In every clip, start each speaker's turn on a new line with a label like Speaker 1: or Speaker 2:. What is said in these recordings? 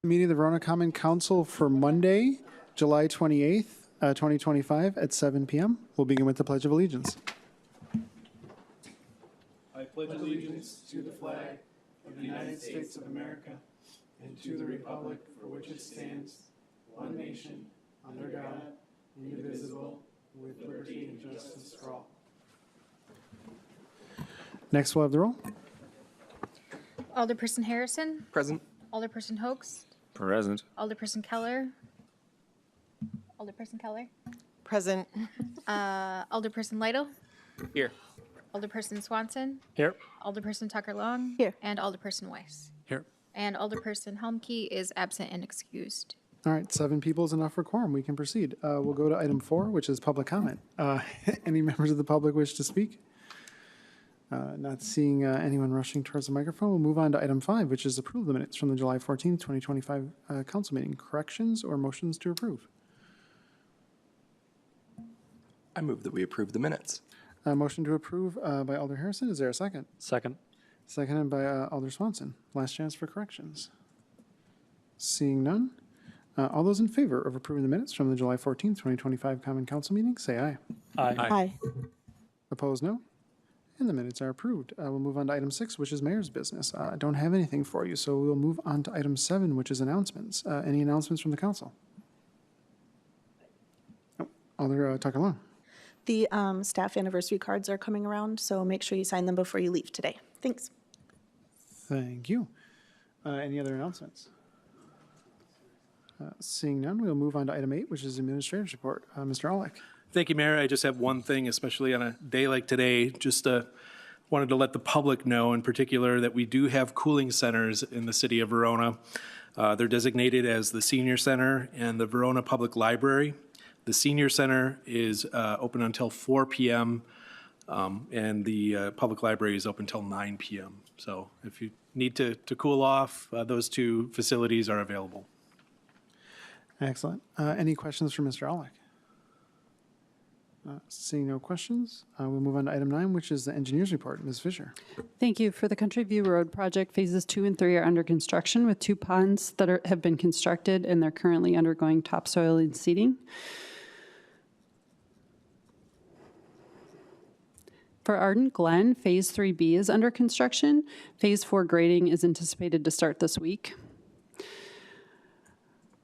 Speaker 1: Meeting of the Verona Common Council for Monday, July 28th, 2025 at 7 p.m. We'll begin with the Pledge of Allegiance. I pledge allegiance to the flag of the United States of America and to the republic for which it stands, one nation, under God, indivisible, with liberty and justice for all. Next, we'll have the roll.
Speaker 2: Alderperson Harrison.
Speaker 3: Present.
Speaker 2: Alderperson Hoax.
Speaker 3: Present.
Speaker 2: Alderperson Keller. Alderperson Keller.
Speaker 4: Present.
Speaker 2: Alderperson Lytle.
Speaker 3: Here.
Speaker 2: Alderperson Swanson.
Speaker 3: Here.
Speaker 2: Alderperson Tucker Long.
Speaker 4: Here.
Speaker 2: And Alderperson Weiss.
Speaker 3: Here.
Speaker 2: And Alderperson Helmke is absent and excused.
Speaker 1: All right, 7 people is enough for quorum. We can proceed. We'll go to item 4, which is public comment. Any members of the public wish to speak? Not seeing anyone rushing towards the microphone, we'll move on to item 5, which is approve the minutes from the July 14th, 2025 council meeting. Corrections or motions to approve?
Speaker 3: I move that we approve the minutes.
Speaker 1: Motion to approve by Alder Harrison. Is there a second?
Speaker 3: Second.
Speaker 1: Seconded by Alder Swanson. Last chance for corrections. Seeing none. All those in favor of approving the minutes from the July 14th, 2025 common council meeting, say aye.
Speaker 3: Aye.
Speaker 4: Aye.
Speaker 1: Opposed, no. And the minutes are approved. We'll move on to item 6, which is mayor's business. I don't have anything for you, so we'll move on to item 7, which is announcements. Any announcements from the council? Oh, Alder Tucker Long.
Speaker 4: The staff anniversary cards are coming around, so make sure you sign them before you leave today. Thanks.
Speaker 1: Thank you. Any other announcements? Seeing none, we'll move on to item 8, which is administrator's report. Mr. Olick.
Speaker 5: Thank you, Mayor. I just have one thing, especially on a day like today, just wanted to let the public know in particular that we do have cooling centers in the city of Verona. They're designated as the Senior Center and the Verona Public Library. The Senior Center is open until 4 p.m. And the Public Library is open until 9 p.m. So if you need to cool off, those two facilities are available.
Speaker 1: Excellent. Any questions for Mr. Olick? Seeing no questions, we'll move on to item 9, which is the engineer's report. Ms. Fisher.
Speaker 6: Thank you. For the Country View Road project, phases 2 and 3 are under construction with 2 ponds that have been constructed, and they're currently undergoing topsoil and seeding. For Ardent Glen, phase 3B is under construction. Phase 4 grading is anticipated to start this week.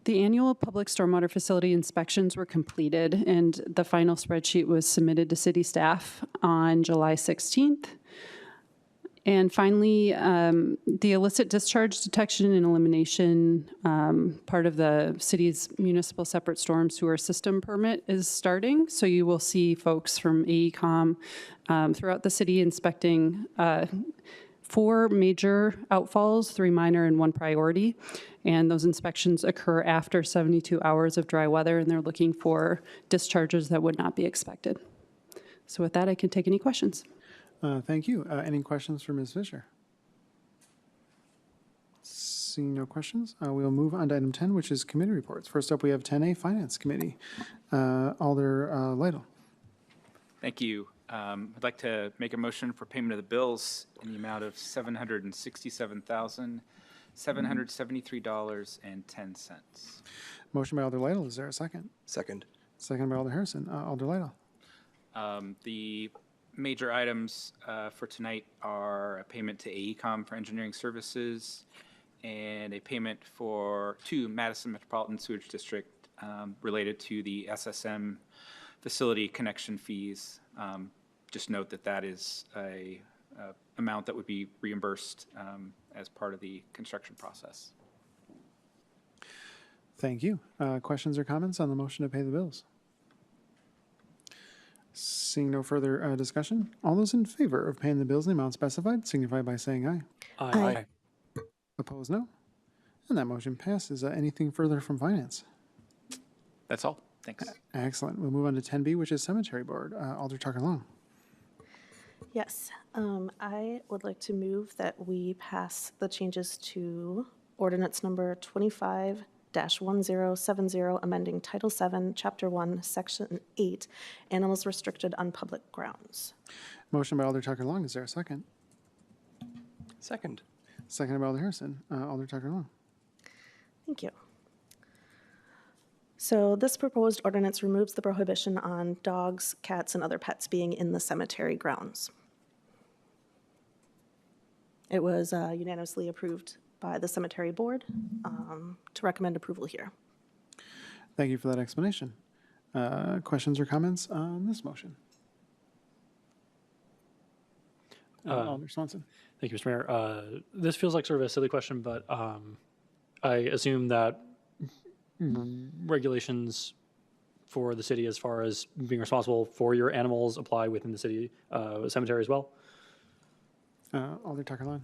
Speaker 6: The annual public stormwater facility inspections were completed, and the final spreadsheet was submitted to city staff on July 16th. And finally, the illicit discharge detection and elimination part of the city's municipal separate storm sewer system permit is starting. So you will see folks from AECom throughout the city inspecting 4 major outfalls, 3 minor and 1 priority. And those inspections occur after 72 hours of dry weather, and they're looking for discharges that would not be expected. So with that, I can take any questions.
Speaker 1: Thank you. Any questions for Ms. Fisher? Seeing no questions, we'll move on to item 10, which is committee reports. First up, we have 10A, Finance Committee. Alder Lytle.
Speaker 7: Thank you. I'd like to make a motion for payment of the bills in the amount of $767,773.10.
Speaker 1: Motion by Alder Lytle. Is there a second?
Speaker 3: Second.
Speaker 1: Second by Alder Harrison. Alder Lytle.
Speaker 7: The major items for tonight are a payment to AECom for engineering services and a payment to Madison Metropolitan Sewage District related to the SSM facility connection fees. Just note that that is a amount that would be reimbursed as part of the construction process.
Speaker 1: Thank you. Questions or comments on the motion to pay the bills? Seeing no further discussion, all those in favor of paying the bills in the amount specified signify by saying aye.
Speaker 4: Aye.
Speaker 1: Opposed, no. And that motion passes. Anything further from Finance?
Speaker 7: That's all. Thanks.
Speaker 1: Excellent. We'll move on to 10B, which is Cemetery Board. Alder Tucker Long.
Speaker 4: Yes, I would like to move that we pass the changes to ordinance number 25-1070, amending Title 7, Chapter 1, Section 8, Animals Restricted on Public Grounds.
Speaker 1: Motion by Alder Tucker Long. Is there a second?
Speaker 3: Second.
Speaker 1: Seconded by Alder Harrison. Alder Tucker Long.
Speaker 4: Thank you. So this proposed ordinance removes the prohibition on dogs, cats, and other pets being in the cemetery grounds. It was unanimously approved by the cemetery board to recommend approval here.
Speaker 1: Thank you for that explanation. Questions or comments on this motion? Alder Swanson.
Speaker 8: Thank you, Mr. Mayor. This feels like sort of a silly question, but I assume that regulations for the city as far as being responsible for your animals apply within the city cemetery as well?
Speaker 1: Alder Tucker-Lund.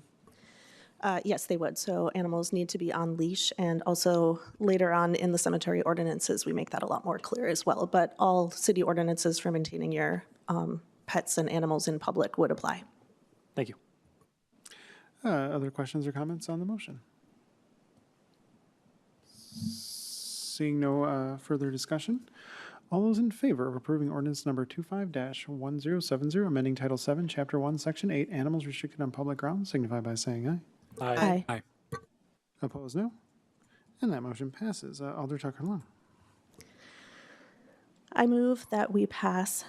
Speaker 4: Yes, they would. So animals need to be on leash, and also later on in the cemetery ordinances, we make that a lot more clear as well. But all city ordinances for maintaining your pets and animals in public would apply.
Speaker 8: Thank you.
Speaker 1: Other questions or comments on the motion? Seeing no further discussion, all those in favor of approving ordinance number 25-1070, amending Title 7, Chapter 1, Section 8, Animals Restricted on Public Grounds, signify by saying aye.
Speaker 4: Aye.
Speaker 1: Opposed, no. And that motion passes. Alder Tucker-Lund.
Speaker 4: I move that we pass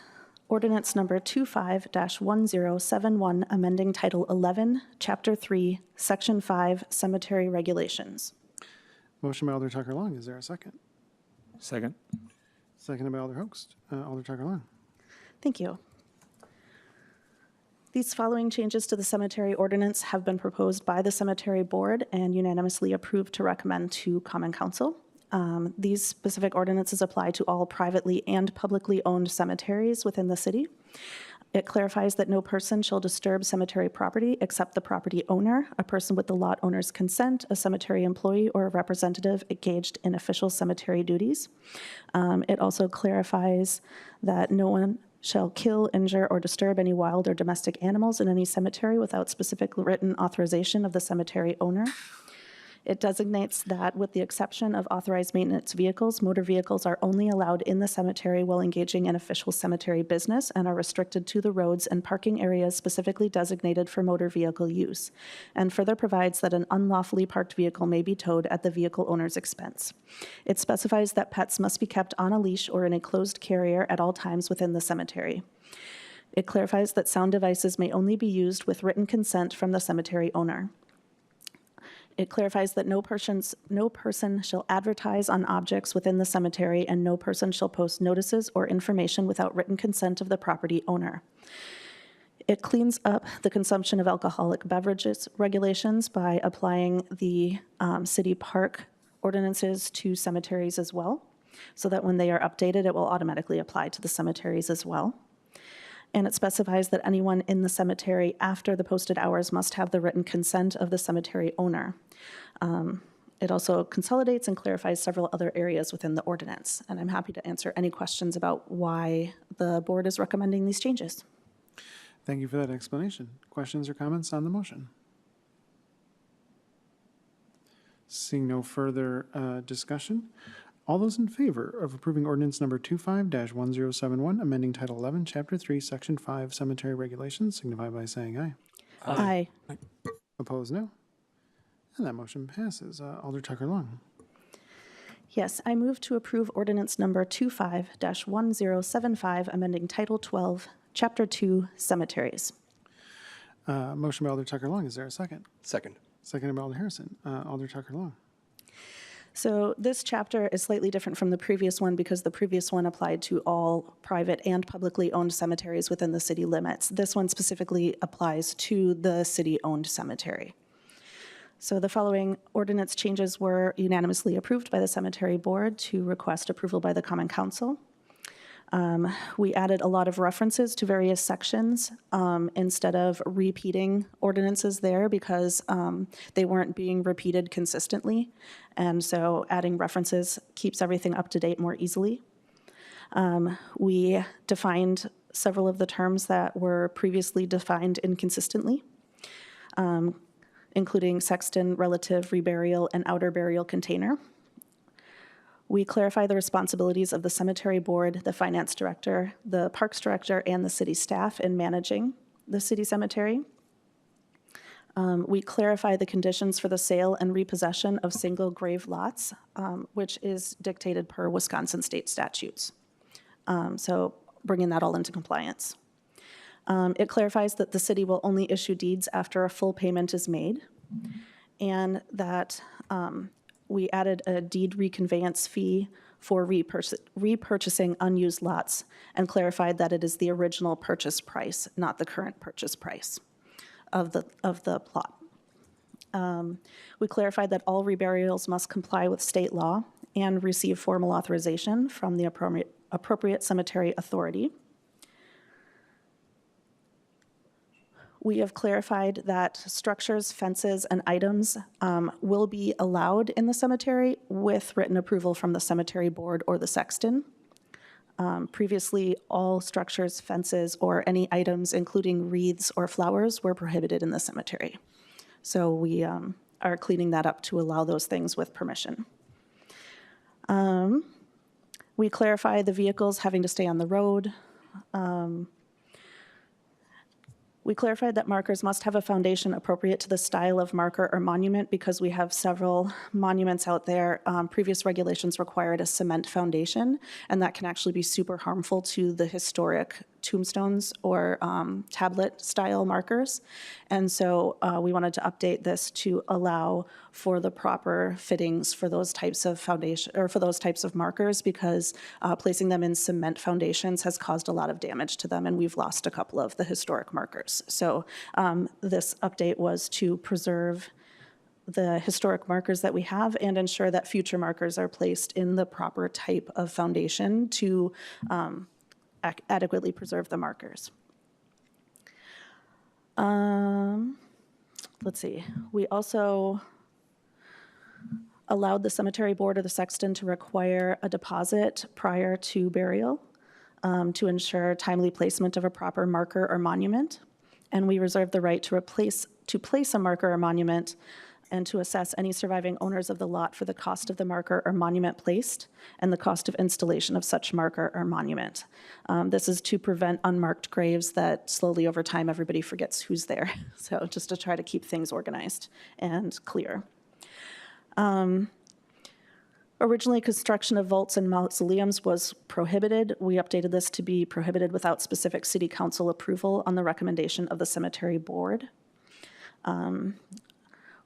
Speaker 4: ordinance number 25-1071, amending Title 11, Chapter 3, Section 5, Cemetery Regulations.
Speaker 1: Motion by Alder Tucker-Lund. Is there a second?
Speaker 3: Second.
Speaker 1: Seconded by Alder Host. Alder Tucker-Lund.
Speaker 4: Thank you. These following changes to the cemetery ordinance have been proposed by the cemetery board and unanimously approved to recommend to Common Council. These specific ordinances apply to all privately and publicly owned cemeteries within the city. It clarifies that no person shall disturb cemetery property except the property owner, a person with the lot owner's consent, a cemetery employee, or a representative engaged in official cemetery duties. It also clarifies that no one shall kill, injure, or disturb any wild or domestic animals in any cemetery without specific written authorization of the cemetery owner. It designates that, with the exception of authorized maintenance vehicles, motor vehicles are only allowed in the cemetery while engaging in official cemetery business and are restricted to the roads and parking areas specifically designated for motor vehicle use, and further provides that an unlawfully parked vehicle may be towed at the vehicle owner's expense. It specifies that pets must be kept on a leash or in a closed carrier at all times within the cemetery. It clarifies that sound devices may only be used with written consent from the cemetery owner. It clarifies that no person shall advertise on objects within the cemetery, and no person shall post notices or information without written consent of the property owner. It cleans up the consumption of alcoholic beverages regulations by applying the city park ordinances to cemeteries as well, so that when they are updated, it will automatically apply to the cemeteries as well. And it specifies that anyone in the cemetery after the posted hours must have the written consent of the cemetery owner. It also consolidates and clarifies several other areas within the ordinance. And I'm happy to answer any questions about why the board is recommending these changes.
Speaker 1: Thank you for that explanation. Questions or comments on the motion? Seeing no further discussion, all those in favor of approving ordinance number 25-1071, amending Title 11, Chapter 3, Section 5, Cemetery Regulations, signify by saying aye.
Speaker 4: Aye.
Speaker 1: Opposed, no. And that motion passes. Alder Tucker-Lund.
Speaker 4: Yes, I move to approve ordinance number 25-1075, amending Title 12, Chapter 2, Cemeteries.
Speaker 1: Motion by Alder Tucker-Lund. Is there a second?
Speaker 3: Second.
Speaker 1: Seconded by Alder Harrison. Alder Tucker-Lund.
Speaker 4: So this chapter is slightly different from the previous one because the previous one applied to all private and publicly owned cemeteries within the city limits. This one specifically applies to the city-owned cemetery. So the following ordinance changes were unanimously approved by the cemetery board to request approval by the Common Council. We added a lot of references to various sections instead of repeating ordinances there because they weren't being repeated consistently. And so adding references keeps everything up to date more easily. We defined several of the terms that were previously defined inconsistently, including sexton, relative, reburial, and outer burial container. We clarify the responsibilities of the cemetery board, the finance director, the parks director, and the city staff in managing the city cemetery. We clarify the conditions for the sale and repossession of single grave lots, which is dictated per Wisconsin state statutes. So bringing that all into compliance. It clarifies that the city will only issue deeds after a full payment is made, and that we added a deed reconveyance fee for repurchasing unused lots, and clarified that it is the original purchase price, not the current purchase price of the plot. We clarified that all reburials must comply with state law and receive formal authorization from the appropriate cemetery authority. We have clarified that structures, fences, and items will be allowed in the cemetery with written approval from the cemetery board or the sexton. Previously, all structures, fences, or any items, including wreaths or flowers, were prohibited in the cemetery. So we are cleaning that up to allow those things with permission. We clarify the vehicles having to stay on the road. We clarified that markers must have a foundation appropriate to the style of marker or monument because we have several monuments out there. Previous regulations required a cement foundation, and that can actually be super harmful to the historic tombstones or tablet-style markers. And so we wanted to update this to allow for the proper fittings for those types of foundation, or for those types of markers, because placing them in cement foundations has caused a lot of damage to them, and we've lost a couple of the historic markers. So this update was to preserve the historic markers that we have and ensure that future markers are placed in the proper type of foundation to adequately preserve the markers. Let's see. We also allowed the cemetery board or the sexton to require a deposit prior to burial to ensure timely placement of a proper marker or monument. And we reserve the right to place a marker or monument and to assess any surviving owners of the lot for the cost of the marker or monument placed and the cost of installation of such marker or monument. This is to prevent unmarked graves that slowly over time everybody forgets who's there. So just to try to keep things organized and clear. Originally, construction of vaults and mausoleums was prohibited. We updated this to be prohibited without specific city council approval on the recommendation of the cemetery board.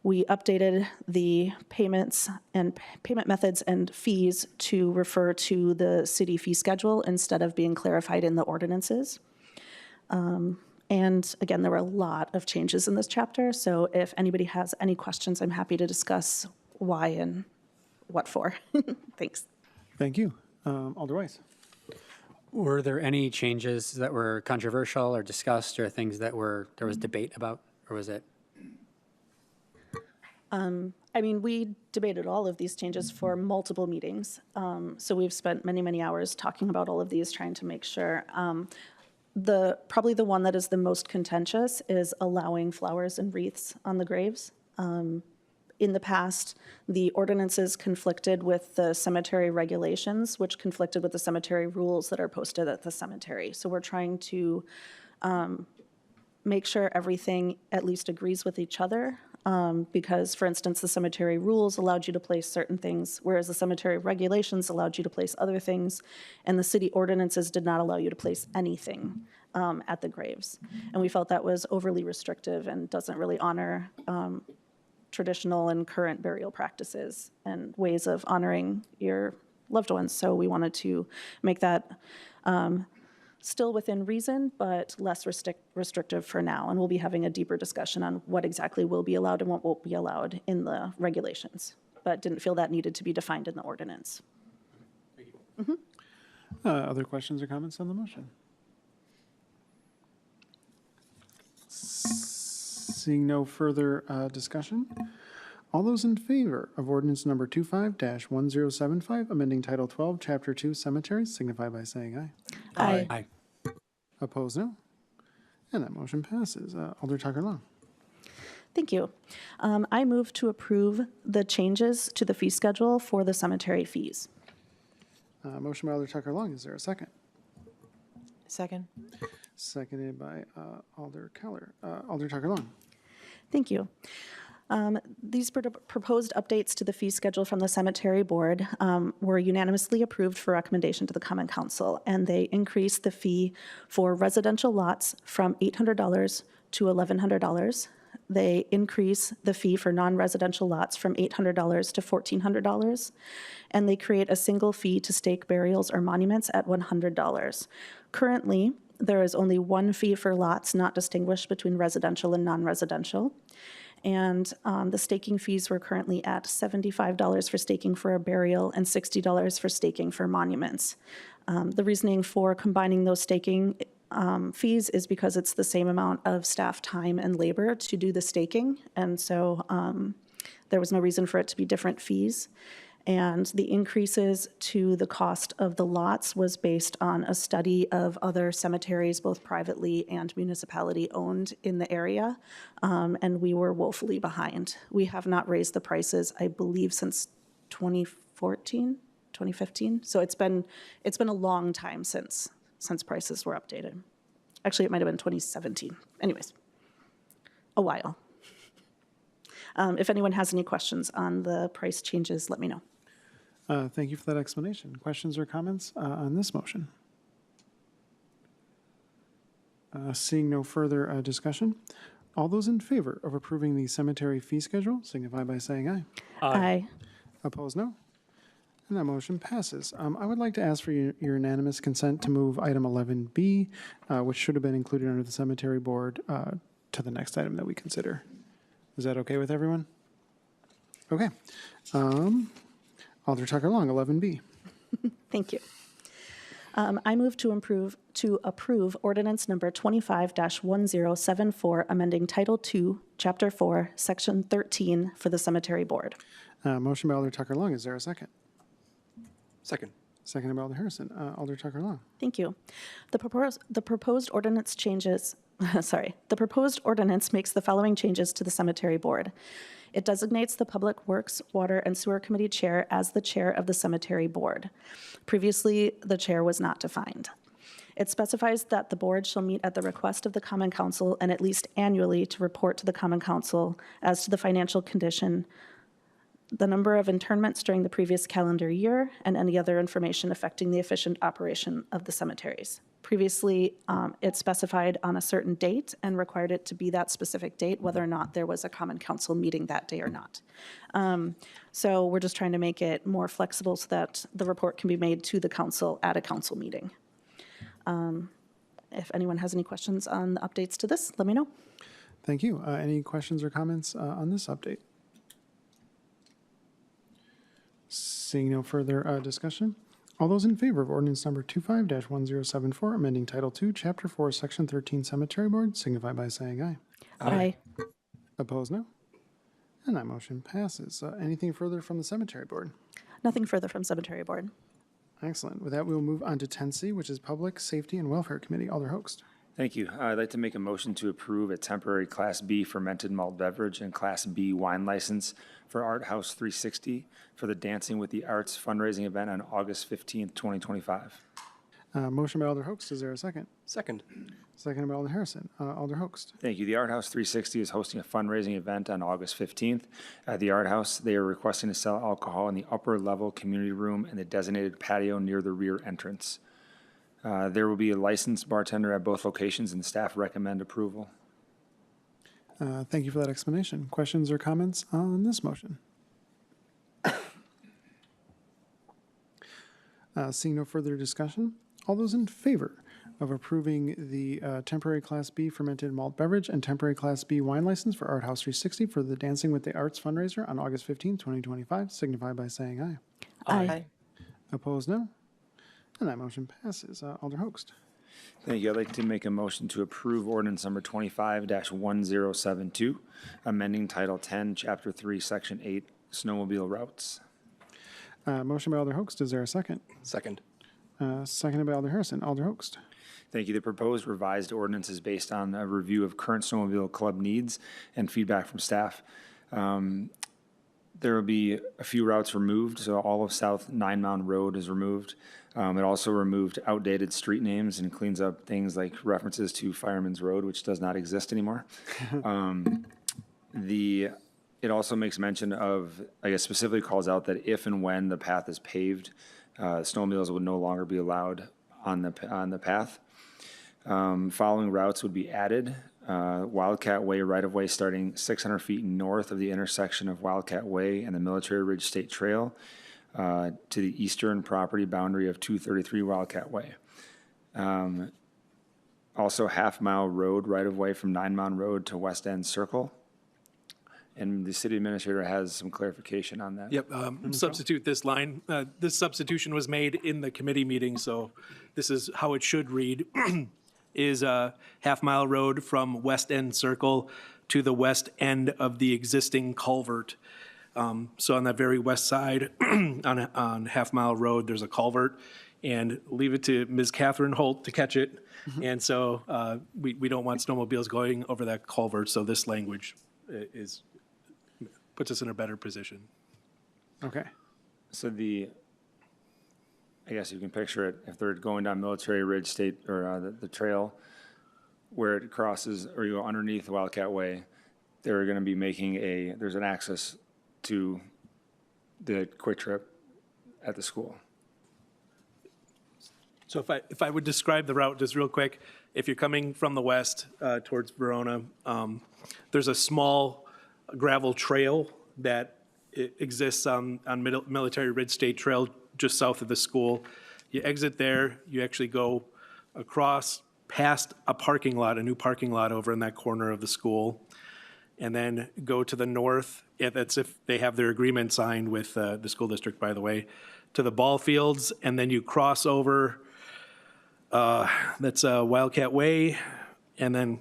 Speaker 4: We updated the payments and payment methods and fees to refer to the city fee schedule instead of being clarified in the ordinances. And again, there were a lot of changes in this chapter, so if anybody has any questions, I'm happy to discuss why and what for. Thanks.
Speaker 1: Thank you. Alder Weiss.
Speaker 9: Were there any changes that were controversial or discussed or things that there was debate about, or was it?
Speaker 4: I mean, we debated all of these changes for multiple meetings. So we've spent many, many hours talking about all of these, trying to make sure. Probably the one that is the most contentious is allowing flowers and wreaths on the graves. In the past, the ordinances conflicted with the cemetery regulations, which conflicted with the cemetery rules that are posted at the cemetery. So we're trying to make sure everything at least agrees with each other. Because, for instance, the cemetery rules allowed you to place certain things, whereas the cemetery regulations allowed you to place other things, and the city ordinances did not allow you to place anything at the graves. And we felt that was overly restrictive and doesn't really honor traditional and current burial practices and ways of honoring your loved ones. So we wanted to make that still within reason, but less restrictive for now. And we'll be having a deeper discussion on what exactly will be allowed and what won't be allowed in the regulations, but didn't feel that needed to be defined in the ordinance.
Speaker 1: Other questions or comments on the motion? Seeing no further discussion, all those in favor of ordinance number 25-1075, amending Title 12, Chapter 2, Cemeteries, signify by saying aye.
Speaker 4: Aye.
Speaker 1: Opposed, no. And that motion passes. Alder Tucker Long.
Speaker 4: Thank you. I move to approve the changes to the fee schedule for the cemetery fees.
Speaker 1: Motion by Alder Tucker Long. Is there a second?
Speaker 10: Second.
Speaker 1: Seconded by Alder Keller. Alder Tucker Long.
Speaker 4: Thank you. These proposed updates to the fee schedule from the cemetery board were unanimously approved for recommendation to the common council, and they increased the fee for residential lots from $800 to $1,100. They increase the fee for non-residential lots from $800 to $1,400, and they create a single fee to stake burials or monuments at $100. Currently, there is only one fee for lots not distinguished between residential and non-residential. And the staking fees were currently at $75 for staking for a burial and $60 for staking for monuments. The reasoning for combining those staking fees is because it's the same amount of staff time and labor to do the staking. And so there was no reason for it to be different fees. And the increases to the cost of the lots was based on a study of other cemeteries, both privately and municipality owned in the area. And we were woefully behind. We have not raised the prices, I believe, since 2014, 2015. So it's been a long time since prices were updated. Actually, it might have been 2017. Anyways, a while. If anyone has any questions on the price changes, let me know.
Speaker 1: Thank you for that explanation. Questions or comments on this motion? Seeing no further discussion, all those in favor of approving the cemetery fee schedule signify by saying aye.
Speaker 4: Aye.
Speaker 1: Opposed, no. And that motion passes. I would like to ask for your unanimous consent to move item 11B, which should have been included under the cemetery board, to the next item that we consider. Is that okay with everyone? Okay. Alder Tucker Long, 11B.
Speaker 4: Thank you. I move to approve ordinance number 25-1074, amending Title II, Chapter 4, Section 13 for the Cemetery Board.
Speaker 1: Motion by Alder Tucker Long. Is there a second?
Speaker 3: Second.
Speaker 1: Seconded by Alder Harrison. Alder Tucker Long.
Speaker 4: Thank you. The proposed ordinance changes, the proposed ordinance makes the following changes to the Cemetery Board. It designates the Public Works, Water, and Sewer Committee Chair as the Chair of the Cemetery Board. Previously, the Chair was not defined. It specifies that the Board shall meet at the request of the Common Council and at least annually to report to the Common Council as to the financial condition, the number of internments during the previous calendar year, and any other information affecting the efficient operation of the cemeteries. Previously, it specified on a certain date and required it to be that specific date, whether or not there was a Common Council meeting that day or not. So we're just trying to make it more flexible so that the report can be made to the council at a council meeting. If anyone has any questions on the updates to this, let me know.
Speaker 1: Thank you. Any questions or comments on this update? Seeing no further discussion, all those in favor of ordinance number 25-1074, amending Title II, Chapter 4, Section 13, Cemetery Board, signify by saying aye.
Speaker 4: Aye.
Speaker 1: Opposed, no. And that motion passes. Anything further from the Cemetery Board?
Speaker 4: Nothing further from Cemetery Board.
Speaker 1: Excellent. With that, we will move on to 10C, which is Public Safety and Welfare Committee. Alder Host.
Speaker 10: Thank you. I'd like to make a motion to approve a temporary Class B fermented malt beverage and Class B wine license for Art House 360 for the Dancing with the Arts fundraising event on August 15th, 2025.
Speaker 1: Motion by Alder Host. Is there a second?
Speaker 3: Second.
Speaker 1: Second by Alder Harrison. Alder Host.
Speaker 10: Thank you. The Art House 360 is hosting a fundraising event on August 15th. At the Art House, they are requesting to sell alcohol in the upper level community room and the designated patio near the rear entrance. There will be a licensed bartender at both locations, and the staff recommend approval.
Speaker 1: Thank you for that explanation. Questions or comments on this motion? Seeing no further discussion, all those in favor of approving the temporary Class B fermented malt beverage and temporary Class B wine license for Art House 360 for the Dancing with the Arts fundraiser on August 15, 2025, signify by saying aye.
Speaker 4: Aye.
Speaker 1: Opposed, no. And that motion passes. Alder Host.
Speaker 10: Thank you. I'd like to make a motion to approve ordinance number 25-1072, amending Title 10, Chapter 3, Section 8, snowmobile routes.
Speaker 1: Motion by Alder Host. Is there a second?
Speaker 3: Second.
Speaker 1: Seconded by Alder Harrison. Alder Host.
Speaker 10: Thank you. The proposed revised ordinance is based on a review of current snowmobile club needs and feedback from staff. There will be a few routes removed, so all of South Nine Mound Road is removed. It also removed outdated street names and cleans up things like references to Fireman's Road, which does not exist anymore. It also makes mention of, I guess specifically calls out that if and when the path is paved, snowmobiles would no longer be allowed on the path. Following routes would be added. Wildcat Way right-of-way starting 600 feet north of the intersection of Wildcat Way and the Military Ridge State Trail to the eastern property boundary of 233 Wildcat Way. Also, half-mile road right-of-way from 9 Mound Road to West End Circle. And the city administrator has some clarification on that.
Speaker 5: Yep, substitute this line. This substitution was made in the committee meeting, so this is how it should read. Is a half-mile road from West End Circle to the west end of the existing culvert. So on that very west side, on Half-Mile Road, there's a culvert, and leave it to Ms. Catherine Holt to catch it. And so we don't want snowmobiles going over that culvert, so this language puts us in a better position.
Speaker 10: Okay. So I guess you can picture it, if they're going down Military Ridge State, or the trail where it crosses, or you go underneath Wildcat Way, they're going to be making there's an access to the Quick Trip at the school.
Speaker 5: So if I would describe the route just real quick, if you're coming from the west towards Verona, there's a small gravel trail that exists on Military Ridge State Trail just south of the school. You exit there, you actually go across past a parking lot, a new parking lot over in that corner of the school, and then go to the north. That's if they have their agreement signed with the school district, by the way, to the ball fields, and then you cross over. That's Wildcat Way, and then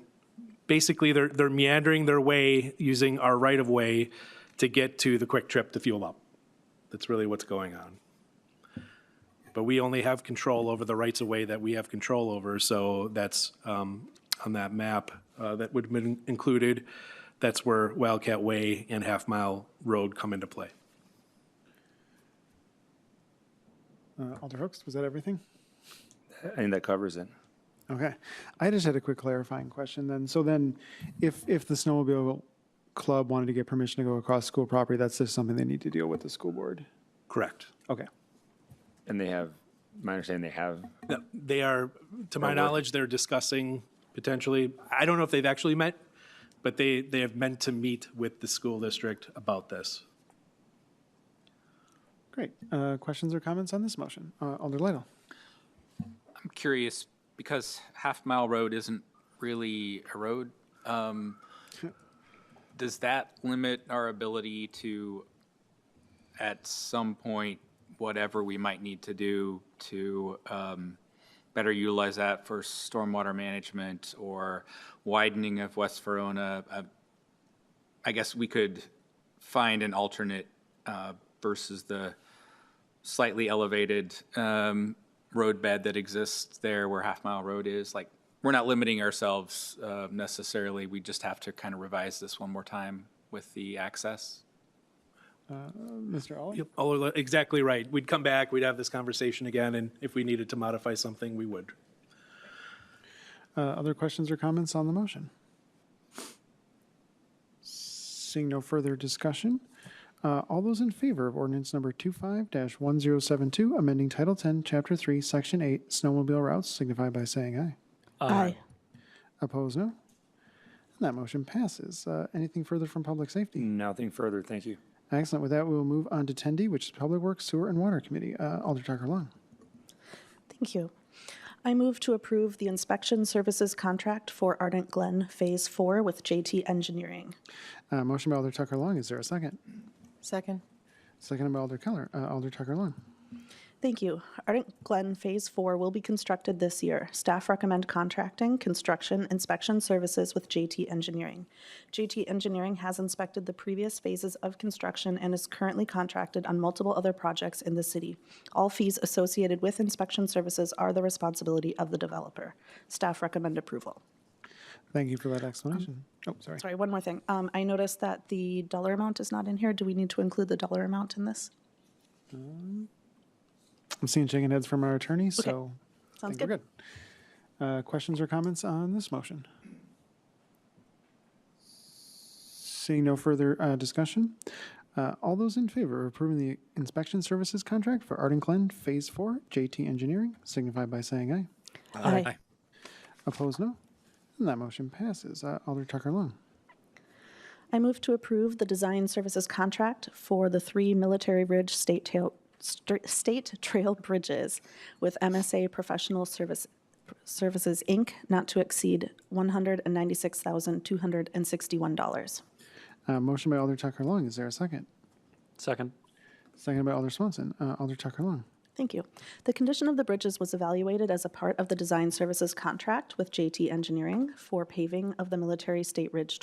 Speaker 5: basically they're meandering their way using our right-of-way to get to the Quick Trip to fuel up. That's really what's going on. But we only have control over the rights-of-way that we have control over, so that's on that map that would have been included. That's where Wildcat Way and Half-Mile Road come into play.
Speaker 1: Alder Hooks, was that everything?
Speaker 10: I think that covers it.
Speaker 1: Okay. I just had a quick clarifying question then. So then, if the snowmobile club wanted to get permission to go across school property, that's just something they need to deal with the school board?
Speaker 5: Correct.
Speaker 1: Okay.
Speaker 10: And they have, my understanding, they have.
Speaker 5: They are, to my knowledge, they're discussing potentially, I don't know if they've actually met, but they have meant to meet with the school district about this.
Speaker 1: Great. Questions or comments on this motion? Alder Lytle.
Speaker 7: I'm curious, because Half-Mile Road isn't really a road, does that limit our ability to, at some point, whatever we might need to do to better utilize that for stormwater management or widening of West Verona? I guess we could find an alternate versus the slightly elevated roadbed that exists there where Half-Mile Road is. Like, we're not limiting ourselves necessarily. We just have to kind of revise this one more time with the access.
Speaker 1: Mr. Ollie?
Speaker 5: Yep, exactly right. We'd come back, we'd have this conversation again, and if we needed to modify something, we would.
Speaker 1: Other questions or comments on the motion? Seeing no further discussion, all those in favor of ordinance number 25-1072, amending Title 10, Chapter 3, Section 8, snowmobile routes, signify by saying aye.
Speaker 4: Aye.
Speaker 1: Opposed, no. And that motion passes. Anything further from Public Safety?
Speaker 10: Nothing further, thank you.
Speaker 1: Excellent. With that, we will move on to 10D, which is Public Works, Sewer, and Water Committee. Alder Tucker Long.
Speaker 4: Thank you. I move to approve the inspection services contract for Ardent Glen Phase 4 with JT Engineering.
Speaker 1: Motion by Alder Tucker Long. Is there a second?
Speaker 11: Second.
Speaker 1: Seconded by Alder Keller. Alder Tucker Long.
Speaker 4: Thank you. Ardent Glen Phase 4 will be constructed this year. Staff recommend contracting, construction, inspection services with JT Engineering. JT Engineering has inspected the previous phases of construction and is currently contracted on multiple other projects in the city. All fees associated with inspection services are the responsibility of the developer. Staff recommend approval.
Speaker 1: Thank you for that explanation. Sorry.
Speaker 4: Sorry, one more thing. I noticed that the dollar amount is not in here. Do we need to include the dollar amount in this?
Speaker 1: I'm seeing shaking heads from our attorney, so I
Speaker 4: Sounds
Speaker 1: think we're good. Questions or comments on this motion? Seeing no further discussion, all those in favor of approving the inspection services contract for Art and Glen Phase 4 JT Engineering signify by saying aye.
Speaker 4: Aye.
Speaker 1: Opposed, no. And that motion passes. Alder Tucker Long.
Speaker 4: I move to approve the design services contract for the 3 Military Ridge State Trail bridges with MSA Professional Services, Inc., not to exceed $196,261.
Speaker 1: Motion by Alder Tucker Long. Is there a second?
Speaker 8: Second.
Speaker 1: Seconded by Alder Swanson. Alder Tucker Long.
Speaker 4: Thank you. The condition of the bridges was evaluated as a part of the design services contract with JT Engineering for paving of the Military Ridge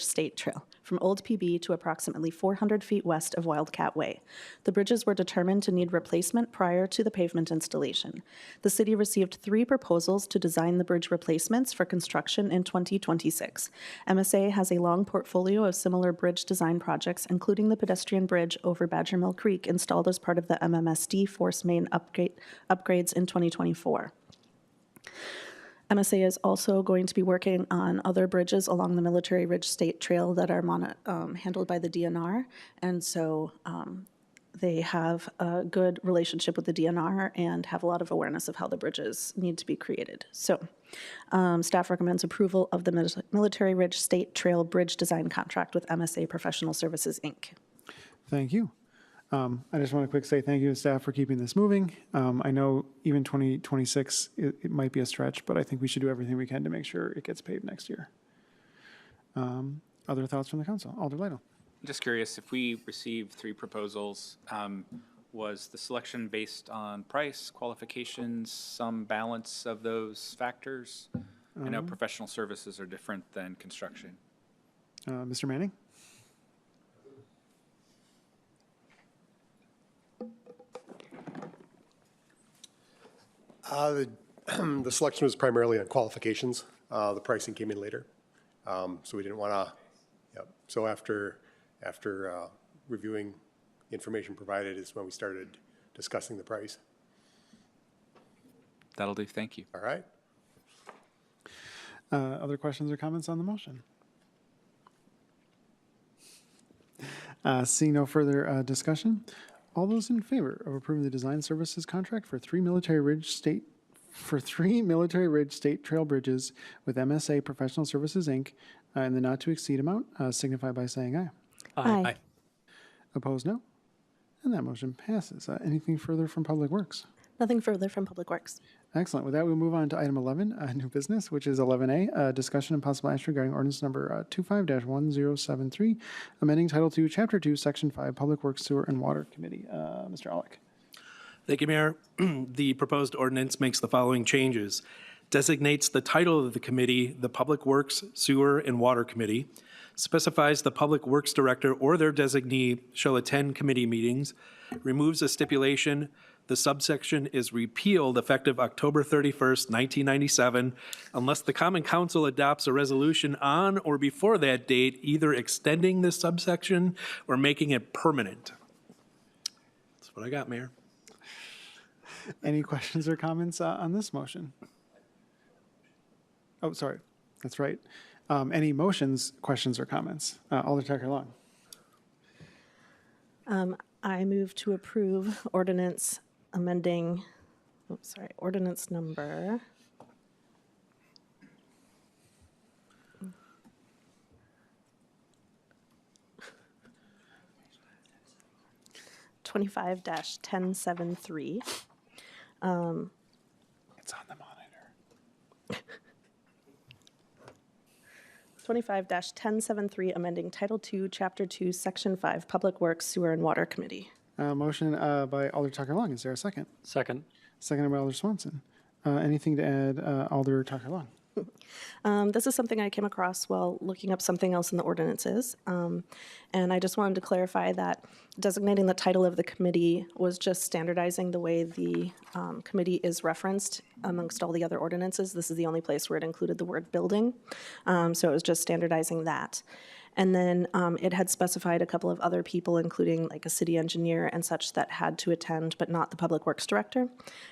Speaker 4: State Trail from Old PB to approximately 400 feet west of Wildcat Way. The bridges were determined to need replacement prior to the pavement installation. The city received 3 proposals to design the bridge replacements for construction in 2026. MSA has a long portfolio of similar bridge design projects, including the pedestrian bridge over Badger Mill Creek installed as part of the MMSD Force Main upgrades in 2024. MSA is also going to be working on other bridges along the Military Ridge State Trail that are handled by the DNR. And so they have a good relationship with the DNR and have a lot of awareness of how the bridges need to be created. So staff recommends approval of the Military Ridge State Trail Bridge Design Contract with MSA Professional Services, Inc.
Speaker 1: Thank you. I just want to quick say thank you to staff for keeping this moving. I know even 2026, it might be a stretch, but I think we should do everything we can to make sure it gets paved next year. Other thoughts from the council? Alder Lytle.
Speaker 7: Just curious, if we received 3 proposals, was the selection based on price, qualifications, some balance of those factors? I know professional services are different than construction.
Speaker 1: Mr. Manning?
Speaker 11: The selection was primarily on qualifications. The pricing came in later. So we didn't want to, so after reviewing information provided is when we started discussing the price.
Speaker 7: That'll do. Thank you.
Speaker 11: All right.
Speaker 1: Other questions or comments on the motion? Seeing no further discussion, all those in favor of approving the design services contract for 3 Military Ridge State Trail bridges with MSA Professional Services, Inc., in the not to exceed amount, signify by saying aye.
Speaker 4: Aye.
Speaker 1: Opposed, no. And that motion passes. Anything further from Public Works?
Speaker 4: Nothing further from Public Works.
Speaker 1: Excellent. With that, we'll move on to item 11, new business, which is 11A, discussion and possible action regarding ordinance number 25-1073, amending Title II, Chapter 2, Section 5, Public Works, Sewer, and Water Committee. Mr. Alec.
Speaker 5: Thank you, Mayor. The proposed ordinance makes the following changes. Designates the title of the committee the Public Works, Sewer, and Water Committee. Specifies the Public Works Director or their designee shall attend committee meetings. Removes a stipulation. The subsection is repealed effective October 31st, 1997, unless the Common Council adopts a resolution on or before that date, either extending this subsection or making it permanent. That's what I got, Mayor.
Speaker 1: Any questions or comments on this motion? Oh, sorry. That's right. Any motions, questions, or comments? Alder Tucker Long.
Speaker 4: I move to approve ordinance amending, ordinance number 25-1073.
Speaker 1: It's on the monitor.
Speaker 4: 25-1073, amending Title II, Chapter 2, Section 5, Public Works, Sewer, and Water Committee.
Speaker 1: Motion by Alder Tucker Long. Is there a second?
Speaker 8: Second.
Speaker 1: Seconded by Alder Swanson. Anything to add, Alder Tucker Long?
Speaker 4: This is something I came across while looking up something else in the ordinances. And I just wanted to clarify that designating the title of the committee was just standardizing the way the committee is referenced amongst all the other ordinances. This is the only place where it included the word building. So it was just standardizing that. And then it had specified a couple of other people, including like a city engineer and such, that had to attend, but not the Public Works Director.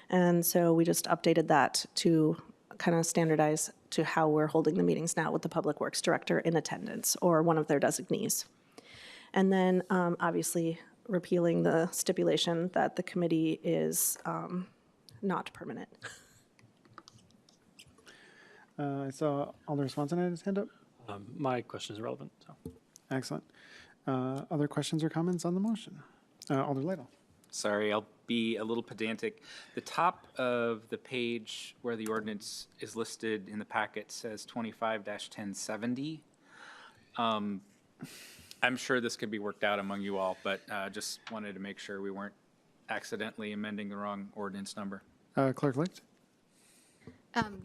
Speaker 4: And so we just updated that to kind of standardize to how we're holding the meetings now with the Public Works Director in attendance or one of their designees. And then, obviously, repealing the stipulation that the committee is not permanent.
Speaker 1: I saw Alder Swanson had his hand up.
Speaker 8: My question is irrelevant, so.
Speaker 1: Excellent. Other questions or comments on the motion? Alder Lytle.
Speaker 7: Sorry, I'll be a little pedantic. The top of the page where the ordinance is listed in the packet says 25-1070. I'm sure this could be worked out among you all, but just wanted to make sure we weren't accidentally amending the wrong ordinance number.
Speaker 1: Clerk Licht.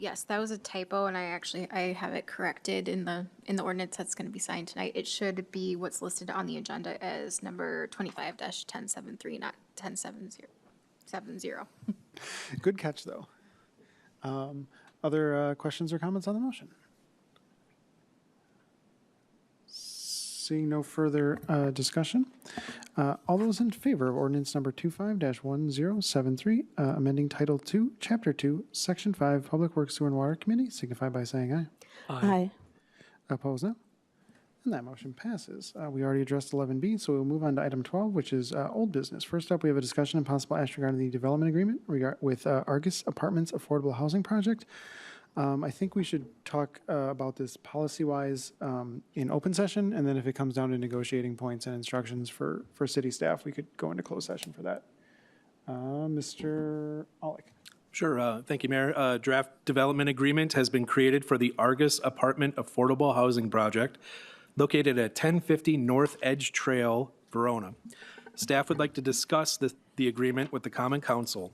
Speaker 2: Yes, that was a typo, and I have it corrected in the ordinance that's going to be signed tonight. It should be what's listed on the agenda as number 25-1073, not 1070.
Speaker 1: Good catch, though. Other questions or comments on the motion? Seeing no further discussion, all those in favor of ordinance number 25-1073, amending Title II, Chapter 2, Section 5, Public Works, Sewer and Water Committee, signify by saying aye.
Speaker 4: Aye.
Speaker 1: Opposed, no. And that motion passes. We already addressed 11B, so we'll move on to item 12, which is old business. First up, we have a discussion and possible action regarding the development agreement with Argus Apartments Affordable Housing Project. I think we should talk about this policy-wise in open session, and then if it comes down to negotiating points and instructions for city staff, we could go into closed session for that. Mr. Olick.
Speaker 5: Sure. Thank you, Mayor. Draft development agreement has been created for the Argus Apartment Affordable Housing Project located at 1050 North Edge Trail, Verona. Staff would like to discuss the agreement with the Common Council.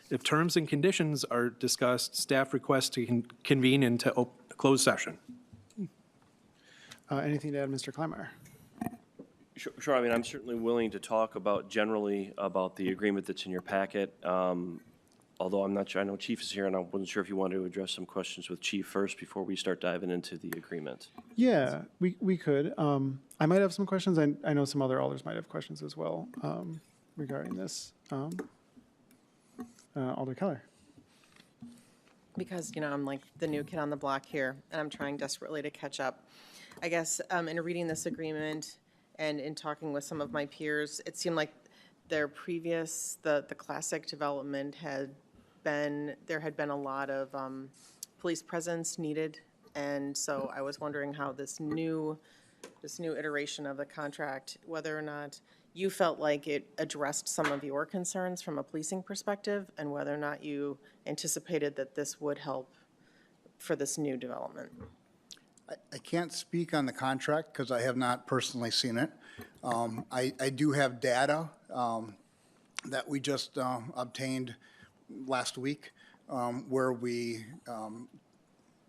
Speaker 5: If terms and conditions are discussed, staff requests to convene into closed session.
Speaker 1: Anything to add, Mr. Kleinmeyer?
Speaker 12: Sure. I mean, I'm certainly willing to talk generally about the agreement that's in your packet. Although I'm not sure, I know Chief is here, and I wasn't sure if you wanted to address some questions with Chief first before we start diving into the agreement.
Speaker 1: Yeah, we could. I might have some questions. I know some other alders might have questions as well regarding this. Alder Keller.
Speaker 13: Because, I'm like the new kid on the block here, and I'm trying desperately to catch up. I guess in reading this agreement and in talking with some of my peers, it seemed like their previous, the classic development there had been a lot of police presence needed. And so I was wondering how this new iteration of the contract, whether or not you felt like it addressed some of your concerns from a policing perspective, and whether or not you anticipated that this would help for this new development.
Speaker 14: I can't speak on the contract because I have not personally seen it. I do have data that we just obtained last week where we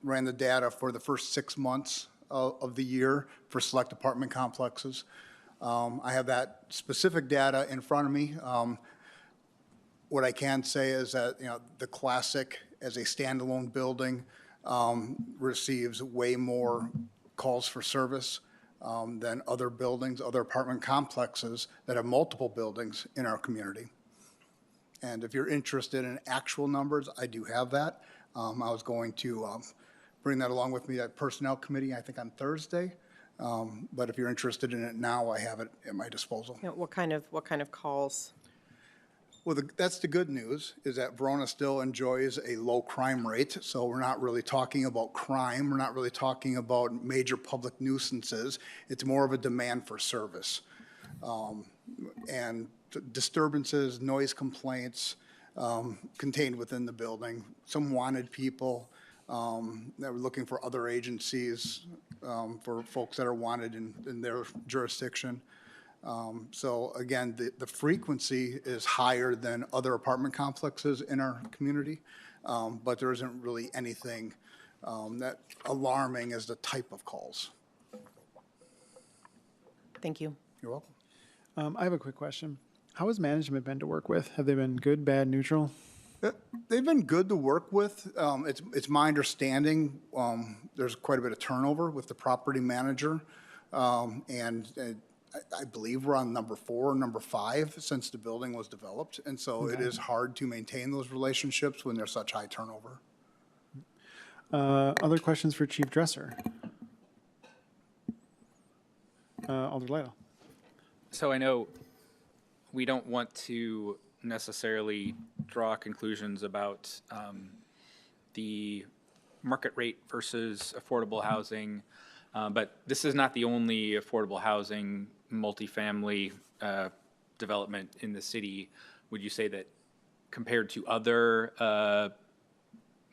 Speaker 14: ran the data for the first 6 months of the year for select apartment complexes. I have that specific data in front of me. What I can say is that, the Classic as a standalone building receives way more calls for service than other buildings, other apartment complexes that have multiple buildings in our community. And if you're interested in actual numbers, I do have that. I was going to bring that along with me at Personnel Committee, I think on Thursday. But if you're interested in it now, I have it at my disposal.
Speaker 13: What kind of calls?
Speaker 14: Well, that's the good news, is that Verona still enjoys a low crime rate. So we're not really talking about crime. We're not really talking about major public nuisances. It's more of a demand for service. And disturbances, noise complaints contained within the building. Some wanted people that were looking for other agencies, for folks that are wanted in their jurisdiction. So again, the frequency is higher than other apartment complexes in our community, but there isn't really anything that alarming as the type of calls.
Speaker 13: Thank you.
Speaker 14: You're welcome.
Speaker 1: I have a quick question. How has management been to work with? Have they been good, bad, neutral?
Speaker 14: They've been good to work with. It's my understanding there's quite a bit of turnover with the property manager, and I believe we're on number 4 or number 5 since the building was developed, and so It is hard to maintain those relationships when there's such high turnover.
Speaker 1: Other questions for Chief Dresser? Alder Lytle.
Speaker 7: So I know we don't want to necessarily draw conclusions about the market rate versus affordable housing, but this is not the only affordable housing multifamily development in the city. Would you say that compared to other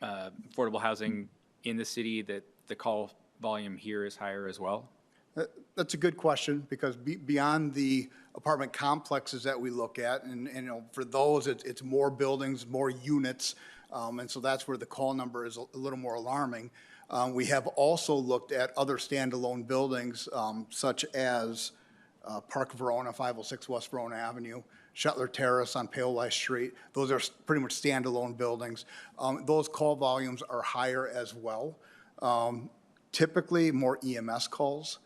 Speaker 7: affordable housing in the city, that the call volume here is higher as well?
Speaker 14: That's a good question, because beyond the apartment complexes that we look at, and you know, for those, it's more buildings, more units, and so that's where the call number is a little more alarming. We have also looked at other standalone buildings, such as Park Verona, 506 West Verona Avenue, Shetler Terrace on Pale Street. Those are pretty much standalone buildings. Those call volumes are higher as well. Typically more EMS calls.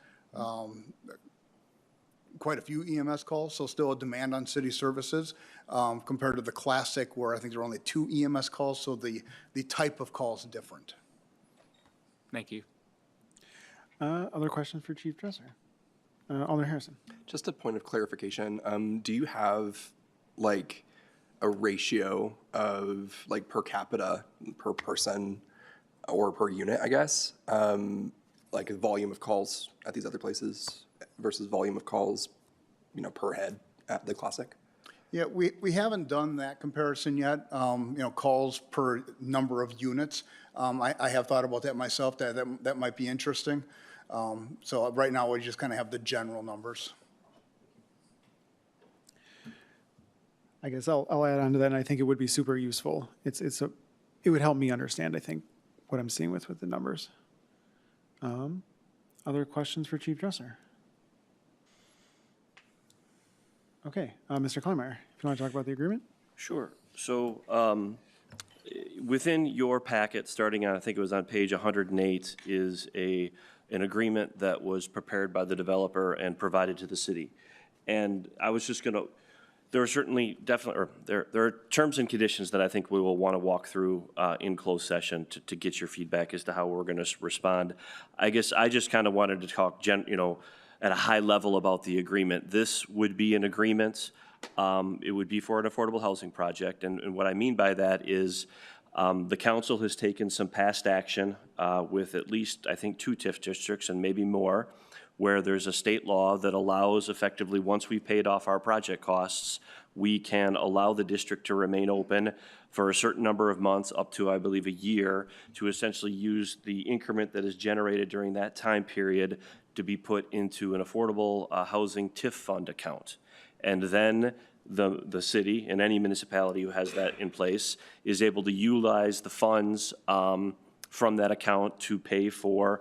Speaker 14: Quite a few EMS calls, so still a demand on city services, compared to the classic where I think there are only 2 EMS calls, so the type of call is different.
Speaker 7: Thank you.
Speaker 1: Other questions for Chief Dresser? Alder Harrison.
Speaker 3: Just a point of clarification. Do you have like a ratio of like per capita, per person, or per unit, I guess? Like a volume of calls at these other places versus volume of calls, you know, per head at the classic?
Speaker 14: Yeah, we haven't done that comparison yet, you know, calls per number of units. I have thought about that myself, that might be interesting. So right now, we just kind of have the general numbers.
Speaker 1: I guess I'll add on to that, and I think it would be super useful. It would help me understand, I think, what I'm seeing with the numbers. Other questions for Chief Dresser? Okay, Mr. Kleinmeyer, if you want to talk about the agreement?
Speaker 12: Sure. So within your packet, starting on, I think it was on page 108, is an agreement that was prepared by the developer and provided to the city. And I was just going to, there are certainly definitely, or there are terms and conditions that I think we will want to walk through in closed session to get your feedback as to how we're going to respond. I guess I just kind of wanted to talk, you know, at a high level about the agreement. This would be an agreement. It would be for an affordable housing project. And what I mean by that is the council has taken some past action with at least, I think, 2 TIF districts and maybe more, where there's a state law that allows effectively, once we've paid off our project costs, we can allow the district to remain open for a certain number of months, up to, I believe, a year, to essentially use the increment that is generated during that time period to be put into an affordable housing TIF fund account. And then the city and any municipality who has that in place is able to utilize the funds from that account to pay for,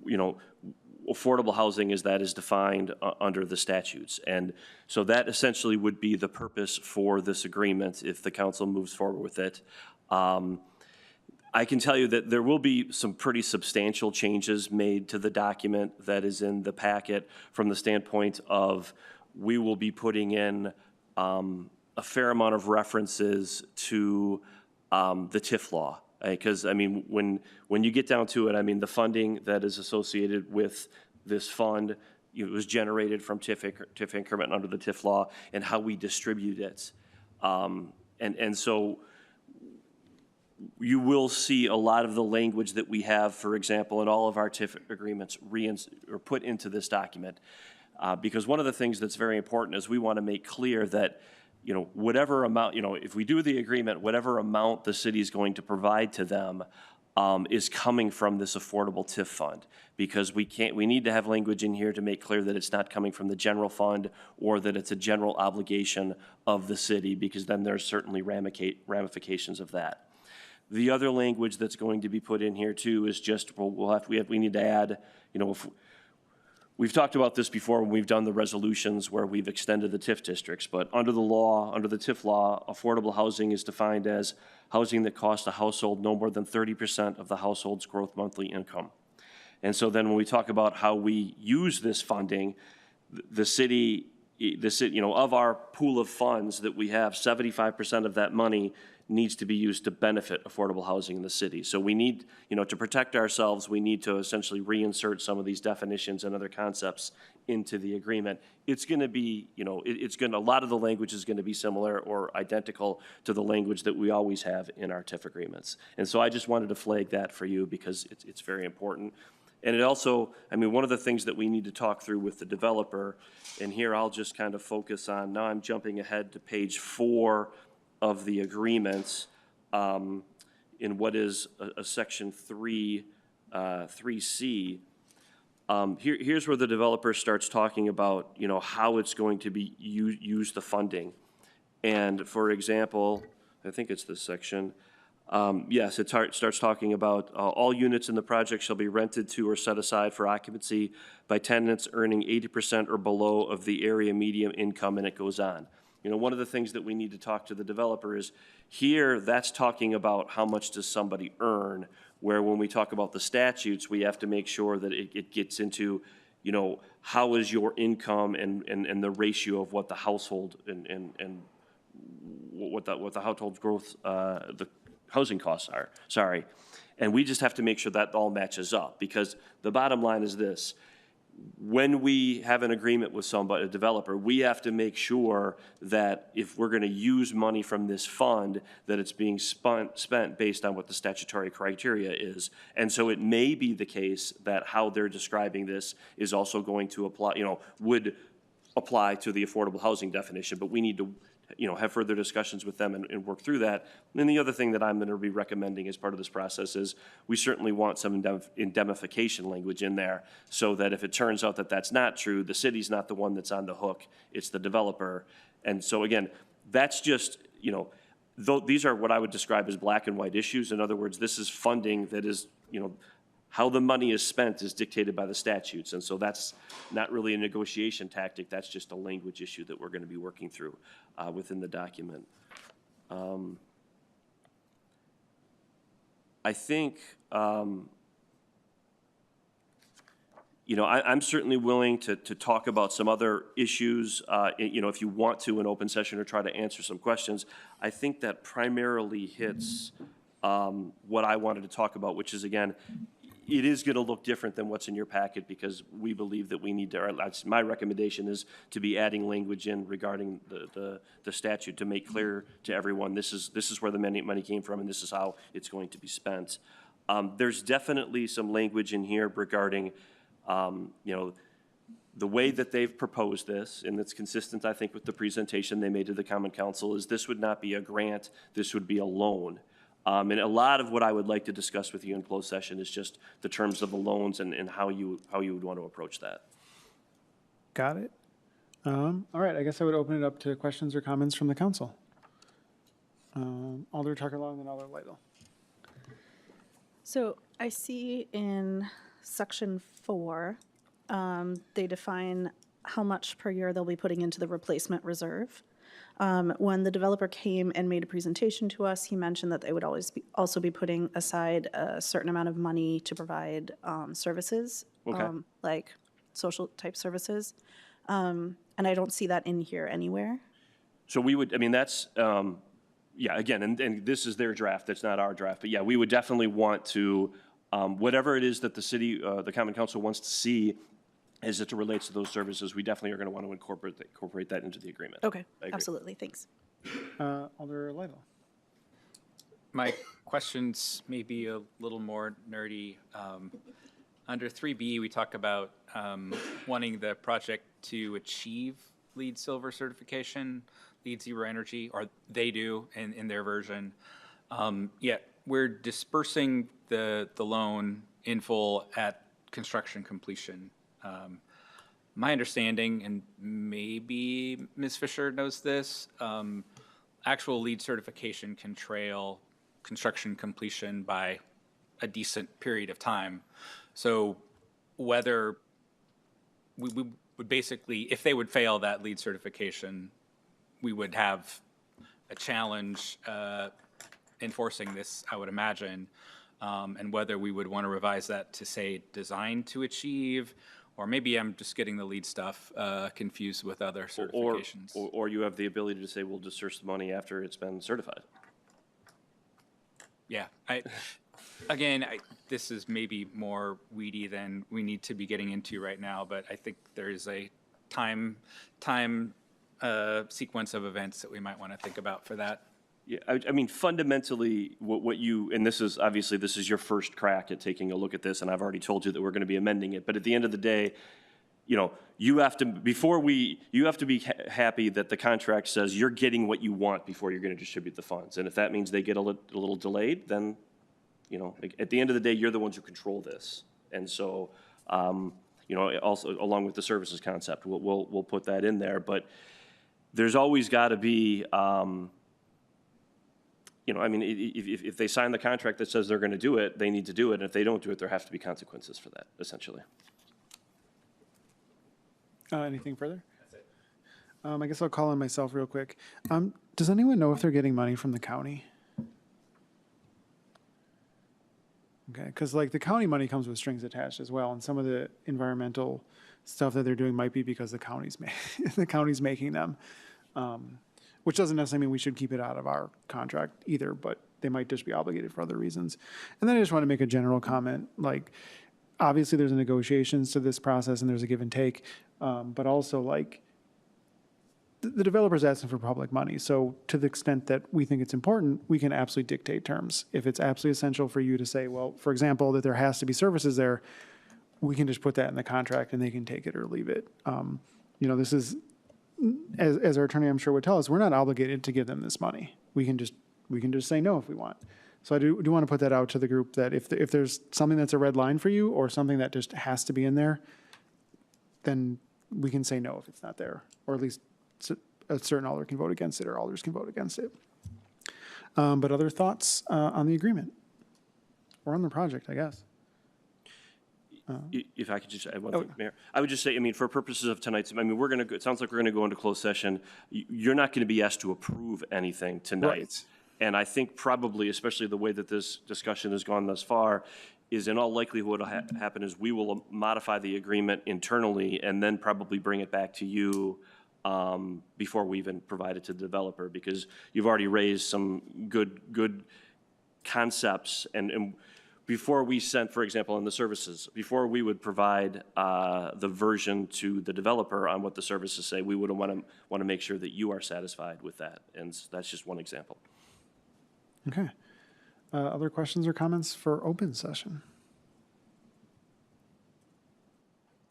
Speaker 12: you know, affordable housing as that is defined under the statutes. And so that essentially would be the purpose for this agreement if the council moves forward with it. I can tell you that there will be some pretty substantial changes made to the document that is in the packet from the standpoint of we will be putting in a fair amount of references to the TIF law. Because, I mean, when you get down to it, I mean, the funding that is associated with this fund, it was generated from TIF increment under the TIF law, and how we distribute it. And so you will see a lot of the language that we have, for example, in all of our TIF agreements or put into this document. Because one of the things that's very important is we want to make clear that, you know, whatever amount, you know, if we do the agreement, whatever amount the city is going to provide to them is coming from this affordable TIF fund. Because we need to have language in here to make clear that it's not coming from the general fund or that it's a general obligation of the city, because then there's certainly ramifications of that. The other language that's going to be put in here too is just, well, we need to add, you know, if we've talked about this before when we've done the resolutions where we've extended the TIF districts, but under the law, under the TIF law, affordable housing is defined as housing that costs a household no more than 30% of the household's gross monthly income. And so then when we talk about how we use this funding, the city, you know, of our pool of funds that we have, 75% of that money needs to be used to benefit affordable housing in the city. So we need, to protect ourselves, we need to essentially reinsert some of these definitions and other concepts into the agreement. It's going to be, a lot of the language is going to be similar or identical to the language that we always have in our TIF agreements. And so I just wanted to flag that for you because it's very important. And it also, one of the things that we need to talk through with the developer, and here I'll just kind of focus on, now I'm jumping ahead to page 4 of the agreements, in what is a section 3C. Here's where the developer starts talking about, how it's going to be use the funding. And for example, I think it's this section. Yes, it starts talking about all units in the project shall be rented to or set aside for occupancy by tenants earning 80% or below of the area median income, and it goes on. One of the things that we need to talk to the developer is here, that's talking about how much does somebody earn, where when we talk about the statutes, we have to make sure that it gets into, how is your income and the ratio of what the household and what the household growth, the housing costs are, sorry. And we just have to make sure that all matches up, because the bottom line is this. When we have an agreement with somebody, a developer, we have to make sure that if we're going to use money from this fund, that it's being spent based on what the statutory criteria is. And so it may be the case that how they're describing this is also going to apply, would apply to the affordable housing definition, but we need to have further discussions with them and work through that. And the other thing that I'm going to be recommending as part of this process is we certainly want some indemnification language in there so that if it turns out that that's not true, the city's not the one that's on the hook, it's the developer. And so again, that's just, these are what I would describe as black and white issues. In other words, this is funding that is, how the money is spent is dictated by the statutes. And so that's not really a negotiation tactic. That's just a language issue that we're going to be working through within the document. I think, I'm certainly willing to talk about some other issues, if you want to in open session or try to answer some questions. I think that primarily hits what I wanted to talk about, which is, again, it is going to look different than what's in your packet because we believe that we need to, or my recommendation is to be adding language in regarding the statute to make clear to everyone this is where the money came from and this is how it's going to be spent. There's definitely some language in here regarding, the way that they've proposed this, and it's consistent, I think, with the presentation they made to the Common Council, is this would not be a grant, this would be a loan. And a lot of what I would like to discuss with you in closed session is just the terms of the loans and how you would want to approach that.
Speaker 1: Got it. All right, I guess I would open it up to questions or comments from the council. Alder Tucker-Long and Alder Lytle.
Speaker 4: So I see in section 4, they define how much per year they'll be putting into the replacement reserve. When the developer came and made a presentation to us, he mentioned that they would also be putting aside a certain amount of money to provide services, like social type services. And I don't see that in here anywhere.
Speaker 12: So we would, that's, yeah, again, and this is their draft, that's not our draft, but yeah, we would definitely want to, whatever it is that the city, the Common Council wants to see as it relates to those services, we definitely are going to want to incorporate that into the agreement.
Speaker 4: Okay, absolutely, thanks.
Speaker 1: Alder Lytle.
Speaker 7: My questions may be a little more nerdy. Under 3B, we talk about wanting the project to achieve LEED Silver certification, LEED Zero Energy, or they do in their version. Yet we're dispersing the loan in full at construction completion. My understanding, and maybe Ms. Fisher knows this, actual LEED certification can trail construction completion by a decent period of time. So whether we would basically, if they would fail that LEED certification, we would have a challenge enforcing this, I would imagine, and whether we would want to revise that to say designed to achieve, or maybe I'm just getting the LEED stuff confused with other certifications.
Speaker 12: Or you have the ability to say we'll disperse the money after it's been certified.
Speaker 7: Yeah, this is maybe more weedy than we need to be getting into right now, but I think there is a time sequence of events that we might want to think about for that.
Speaker 12: Yeah, I mean, fundamentally, what you, and this is, obviously, this is your first crack at taking a look at this, and I've already told you that we're going to be amending it, but at the end of the day, you know, you have to, you have to be happy that the contract says you're getting what you want before you're going to distribute the funds. And if that means they get a little delayed, then, you know, at the end of the day, you're the ones who control this. And so, you know, also along with the services concept, we'll put that in there, but there's always got to be, you know, I mean, if they sign the contract that says they're going to do it, they need to do it. And if they don't do it, there have to be consequences for that, essentially.
Speaker 1: Anything further? I guess I'll call on myself real quick. Does anyone know if they're getting money from the county? Okay, because like the county money comes with strings attached as well, and some of the environmental stuff that they're doing might be because the county's the county's making them, which doesn't necessarily mean we should keep it out of our contract either, but they might just be obligated for other reasons. And then I just want to make a general comment, like obviously there's negotiations to this process and there's a give and take, but also like the developer's asking for public money. So to the extent that we think it's important, we can absolutely dictate terms. If it's absolutely essential for you to say, well, for example, that there has to be services there, we can just put that in the contract and they can take it or leave it. You know, this is, as our attorney I'm sure would tell us, we're not obligated to give them this money. We can just say no if we want. So I do want to put that out to the group that if there's something that's a red line for you or something that just has to be in there, then we can say no if it's not there, or at least a certain alder can vote against it or alders can vote against it. But other thoughts on the agreement or on the project, I guess?
Speaker 12: If I could just add one thing, Mayor. I would just say, I mean, for purposes of tonight's, I mean, we're going to, it sounds like we're going to go into closed session. You're not going to be asked to approve anything tonight.
Speaker 1: Right.
Speaker 12: And I think probably, especially the way that this discussion has gone thus far, is in all likelihood what will happen is we will modify the agreement internally and then probably bring it back to you before we even provide it to the developer, because you've already raised some good concepts. And before we sent, for example, in the services, before we would provide the version to the developer on what the services say, we would want to make sure that you are satisfied with that. And that's just one example.
Speaker 1: Okay. Other questions or comments for open session?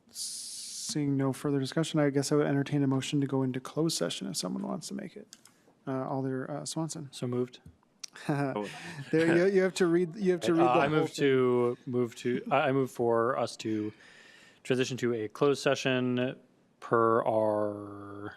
Speaker 1: Seeing no further discussion, I guess I would entertain a motion to go into closed session if someone wants to make it. Alder Swanson.
Speaker 8: So moved.
Speaker 1: There, you have to read. You have to read.
Speaker 8: I move for us to transition to a closed session per our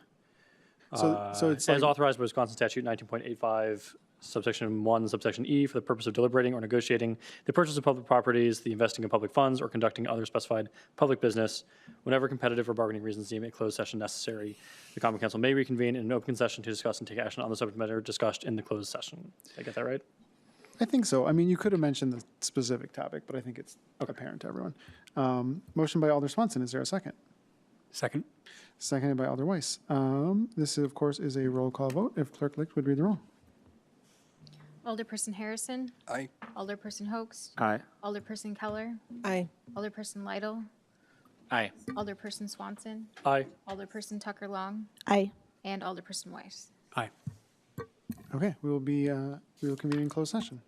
Speaker 1: So it's
Speaker 8: as
Speaker 1: like,
Speaker 8: authorized by Wisconsin Statute 19.85, subsection 1, subsection E, for the purpose of deliberating or negotiating the purchase of public properties, the investing of public funds, or conducting other specified public business. Whenever competitive or bargaining reasons deem a closed session necessary, the Common Council may reconvene in an open session to discuss and take action on the subject matter discussed in the closed session. Did I get that right?
Speaker 1: I think so. I mean, you could have mentioned the specific topic, but I think it's apparent to everyone. Motion by Alder Swanson. Is there a second?
Speaker 9: Second.
Speaker 1: Seconded by Alder Weiss. This, of course, is a roll call vote. If Clerk Licht would read the roll.
Speaker 2: Alderperson Harrison.
Speaker 3: Aye.
Speaker 2: Alderperson Hoax.
Speaker 9: Aye.
Speaker 2: Alderperson Keller.
Speaker 13: Aye.
Speaker 2: Alderperson Lytle.
Speaker 7: Aye.
Speaker 2: Alderperson Swanson.
Speaker 8: Aye.
Speaker 2: Alderperson Tucker Long.
Speaker 4: Aye.
Speaker 2: And Alderperson Weiss.
Speaker 9: Aye.
Speaker 1: Okay, we will convene in closed session.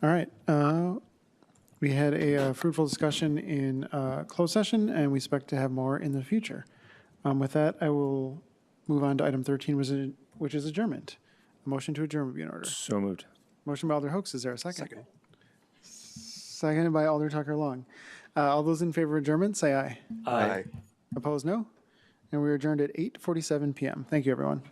Speaker 1: All right. We had a fruitful discussion in closed session, and we expect to have more in the future. With that, I will move on to item 13, which is adjournment. A motion to adjourn would be in order.
Speaker 10: So moved.
Speaker 1: Motion by Alder Hoax. Is there a second? Seconded by Alder Tucker Long. All those in favor of adjournment, say aye.
Speaker 3: Aye.
Speaker 1: Opposed, no. And we're adjourned at 8:47 PM. Thank you, everyone.